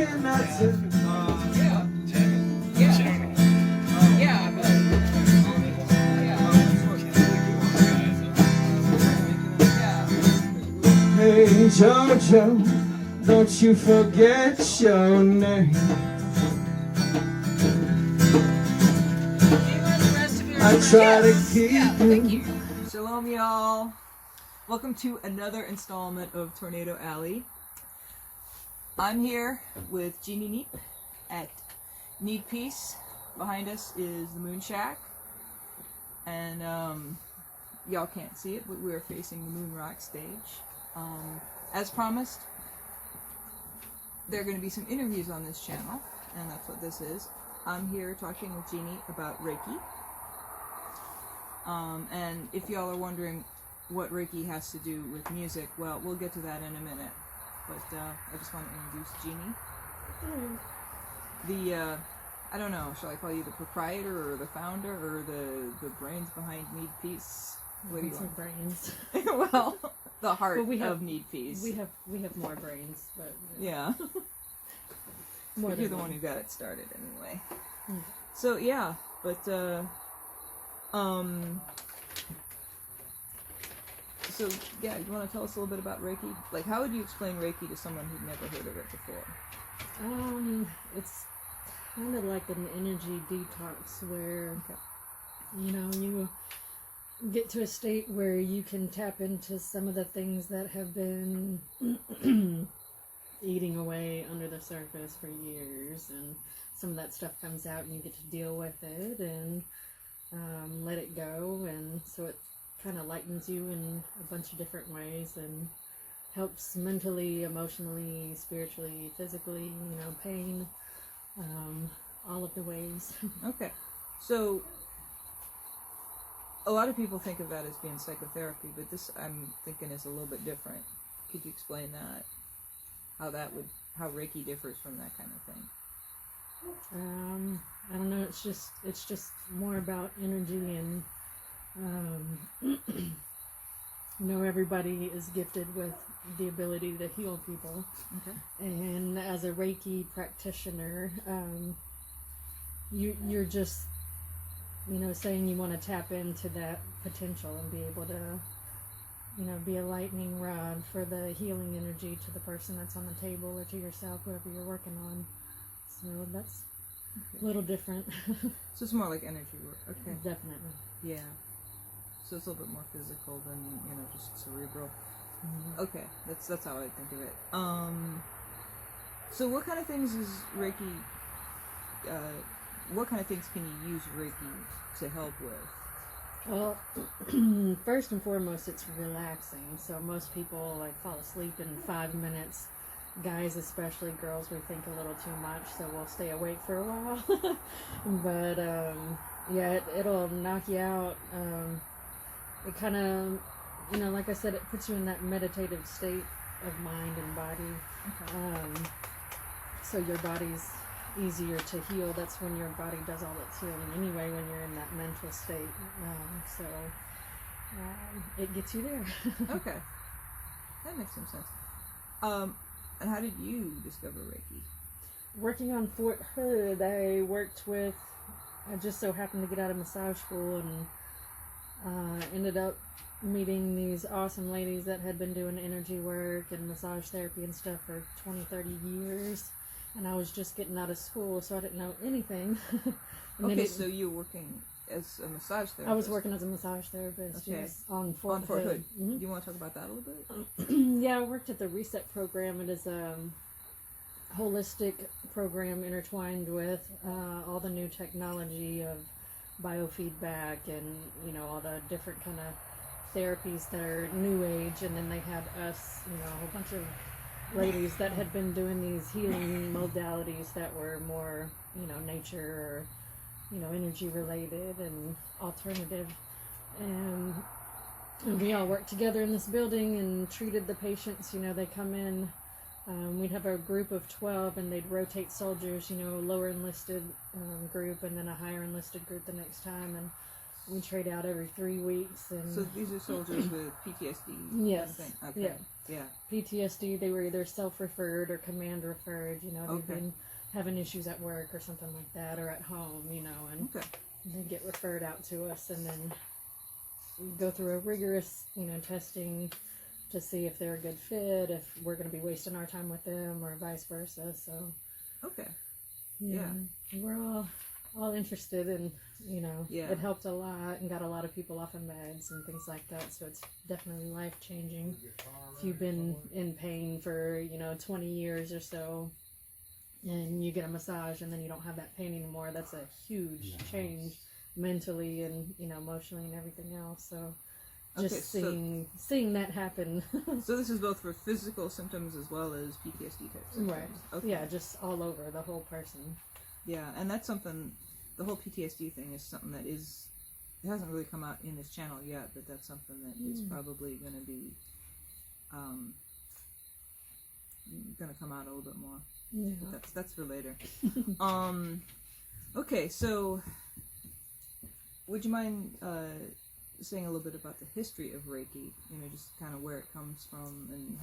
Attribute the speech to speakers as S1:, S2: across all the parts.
S1: trying not to. Hey Jojo, don't you forget your name. I try to keep you.
S2: Shalom, y'all. Welcome to another installment of Tornado Alley. I'm here with Jeanni Nipp at Knead Peace. Behind us is the Moon Shack. And y'all can't see it, but we're facing the Moon Rock stage. As promised, there are going to be some interviews on this channel, and that's what this is. I'm here talking with Jeanni about Reiki. And if y'all are wondering what Reiki has to do with music, well, we'll get to that in a minute. But I just want to introduce Jeanni. I don't know, shall I call you the proprietor or the founder or the brains behind Knead Peace? What do you want?
S3: Brains.
S2: Well, the heart of Knead Peace.
S3: We have more brains, but
S2: yeah.
S3: More
S2: You're the one who got it started anyway.
S3: Mm.
S2: So yeah, but so yeah, you want to tell us a little bit about Reiki? Like, how would you explain Reiki to someone who'd never heard of it before?
S3: It's kind of like an energy detox where, you get to a state where you can tap into some of the things that have been eating away under the surface for years, and some of that stuff comes out and you get to deal with it and let it go, and so it kind of lightens you in a bunch of different ways and helps mentally, emotionally, spiritually, physically, pain, all of the ways.
S2: Okay, so a lot of people think of that as being psychotherapy, but this, I'm thinking, is a little bit different. Could you explain that? How Reiki differs from that kind of thing?
S3: I don't know. It's just more about energy, and everybody is gifted with the ability to heal people.
S2: Okay.
S3: And as a Reiki practitioner, you're just saying you want to tap into that potential and be able to, be a lightning rod for the healing energy to the person that's on the table or to yourself, whoever you're working on. So that's a little different.
S2: So it's more like energy work. Okay.
S3: Definitely.
S2: Yeah. So it's a little bit more physical than, just cerebral.
S3: Mm-hmm.
S2: Okay. That's how I think of it. So what kind of things is Reiki, what kind of things can you use Reiki to help with?
S3: Well, first and foremost, it's relaxing. So most people fall asleep in 5 minutes. Guys, especially, girls, we think a little too much, so we'll stay awake for a while. But yeah, it'll knock you out. It kind of, like I said, it puts you in that meditative state of mind and body. Okay. So your body's easier to heal. That's when your body does all its healing anyway, when you're in that mental state. So it gets you there.
S2: Okay. That makes some sense. And how did you discover Reiki?
S3: Working on Fort Hood, I just so happened to get out of massage school and ended up meeting these awesome ladies that had been doing energy work and massage therapy and stuff for 20-30 years. And I was just getting out of school, so I didn't know anything.
S2: Okay, so you were working as a massage therapist?
S3: I was working as a massage therapist,
S2: okay.
S3: Yes, on Fort Hood.
S2: Mm-hmm. Do you want to talk about that a little bit?
S3: Yeah, I worked at the Reset program. It is a holistic program intertwined with all the new technology of biofeedback and, all the different kind of therapies that are new age. And then they had us, a whole bunch of ladies that had been doing these healing modalities that were more, nature or, energy related and alternative. And we all worked together in this building and treated the patients. They come in, we'd have a group of 12 and they'd rotate soldiers, lower enlisted group and then a higher enlisted group the next time. And we trade out every 3 weeks. And
S2: So these are soldiers with PTSD.
S3: Yes.
S2: Thing. Okay.
S3: Yeah.
S2: Yeah.
S3: PTSD, they were either self-referred or command referred, you know, they've
S2: Okay.
S3: been having issues at work or something like that, or at home, you know, and
S2: Okay.
S3: they get referred out to us, and then we go through a rigorous, you know, testing to see if they're a good fit, if we're going to be wasting our time with them, or vice versa. So,
S2: Okay.
S3: yeah. We're all interested, and, you know,
S2: Yeah.
S3: it helped a lot and got a lot of people off of meds and things like that, so it's definitely life-changing. If you've been in pain for, you know, 20 years or so, and you get a massage and then you don't have that pain anymore, that's a huge change mentally and, you know, emotionally and everything else. So just seeing that happen.
S2: So this is both for physical symptoms as well as PTSD type symptoms.
S3: Right.
S2: Okay.
S3: Yeah, just all over the whole person.
S2: Yeah, and that's something, the whole PTSD thing is something that is, it hasn't really come out in this channel yet, but that's something that is probably going to be, going to come out a little bit more.
S3: Yeah.
S2: But that's for later. Okay, so would you mind saying a little bit about the history of Reiki? You know, just kind of where it comes from and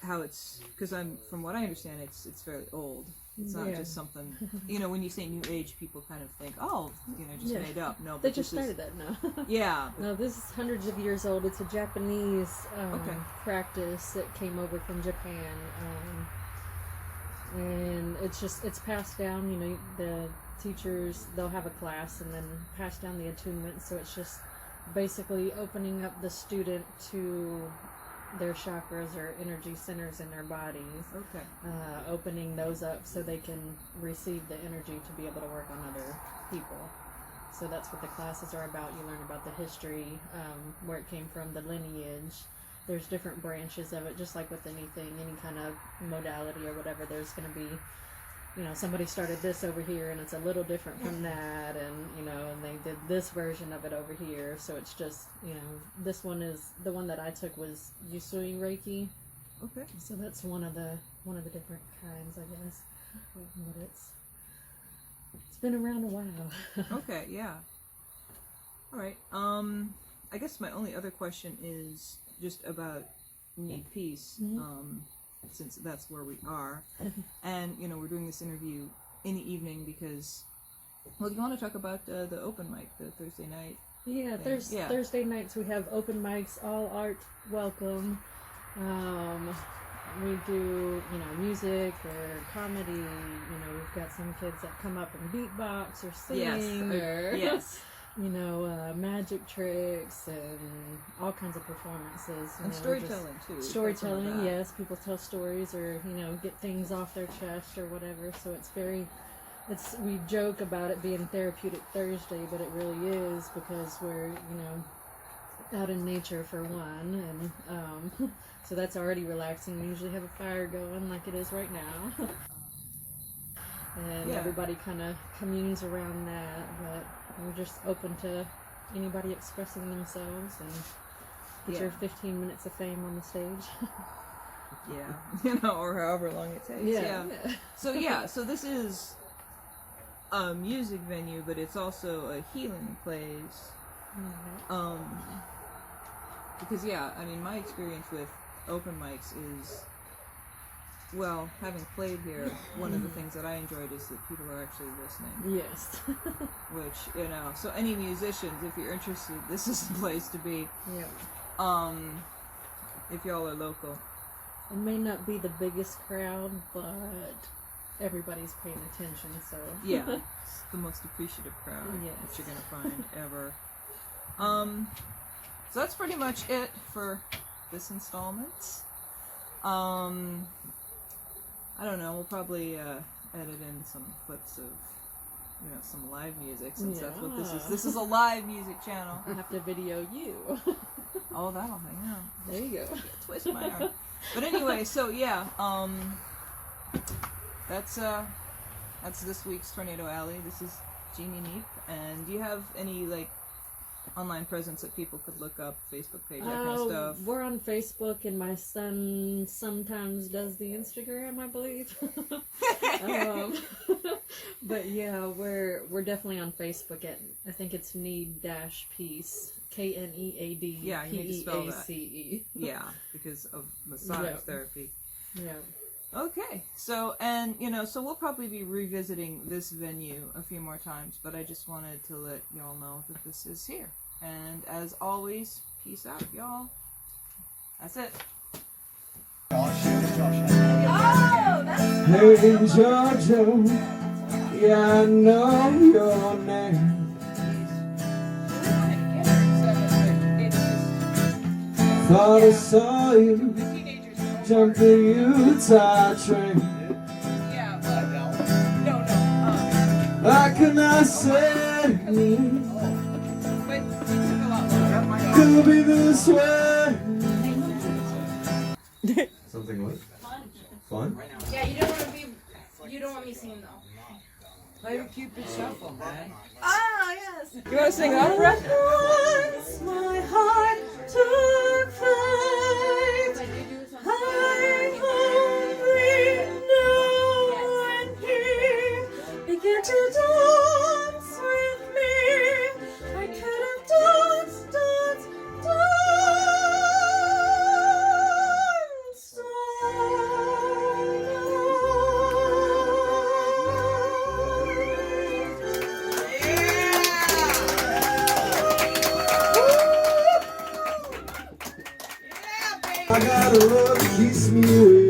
S2: how it's, because from what I understand, it's fairly old. It's not just something, you know, when you say New Age, people kind of think, oh, you know, just made up. No, but
S3: They just started that now.
S2: Yeah.
S3: No, this is hundreds of years old. It's a Japanese practice that came over from Japan. And it's passed down, you know, the teachers, they'll have a class and then pass down the attunement. So it's just basically opening up the student to their chakras or energy centers in their bodies.
S2: Okay.
S3: Opening those up so they can receive the energy to be able to work on other people. So that's what the classes are about. You learn about the history, where it came from, the lineage. There's different branches of it, just like with anything, any kind of modality or whatever. There's going to be, you know, somebody started this over here and it's a little different from that, and, you know, and they did this version of it over here. So it's just, you know, this one is, the one that I took was Usui Reiki.
S2: Okay.
S3: So that's one of the different kinds, I guess. But it's been around a while.
S2: Okay, yeah. All right. I guess my only other question is just about Knead Peace, since that's where we are. And, you know, we're doing this interview in the evening because, well, do you want to talk about the open mic, the Thursday night?
S3: Yeah, Thursday nights we have open mics, all art welcome. We do, you know, music or comedy. You know, we've got some kids that come up and beatbox or sing or you know, magic tricks and all kinds of performances.
S2: And storytelling too.
S3: Storytelling, yes. People tell stories or, you know, get things off their chest or whatever. So we joke about it being Therapeutic Thursday, but it really is because we're, you know, out in nature for one, and so that's already relaxing. We usually have a fire going like it is right now. And everybody kind of communes around that, but we're just open to anybody expressing themselves and get your 15 minutes of fame on the stage.
S2: You know, or however long it takes. So this is a music venue, but it's also a healing place. Because I mean, my experience with open mics is, well, having played here, one of the things that I enjoyed is that people are actually listening.
S3: Yes.
S2: Which, you know, so any musicians, if you're interested, this is the place to be.
S3: Yeah.
S2: If y'all are local.
S3: It may not be the biggest crowd, but everybody's paying attention, so.
S2: Yeah. It's the most appreciative crowd that you're going to find ever. So that's pretty much it for this installment. I don't know, we'll probably edit in some clips of, you know, some live music, since that's what this is. This is a live music channel.
S3: I have to video you.
S2: Oh, that'll hang out.
S3: There you go.
S2: Twist my arm. But anyway, so that's this week's Tornado Alley. This is Jeanni Nipp. And do you have any, like, online presence that people could look up, Facebook page, that kind of stuff?
S3: We're on Facebook, and my son sometimes does the Instagram, I believe. But yeah, we're definitely on Facebook at, I think it's Knead-Peace, Knead
S2: Yeah, you need to spell that.
S3: Peace.
S2: Yeah, because of massage
S3: Yeah.
S2: therapy.
S3: Yeah.
S2: Okay, so, and, so we'll probably be revisiting this venue a few more times, but I just wanted to let y'all know that this is here. And as always, peace out, y'all. That's it.
S1: Hey Jojo, yeah, I know your name. Thought I saw you jump the Utah train. I could not say could be this way.
S4: Something what? Fun?
S5: Yeah, you don't want me singing though.
S6: Play the Cupid Shuffle, man.
S5: Ah, yes.
S2: You want to sing out, breath?
S3: Once my heart took flight,
S5: I do do some
S3: I'm hungry now, and he began to dance with me. I could have danced
S1: I got a love that keeps me awake.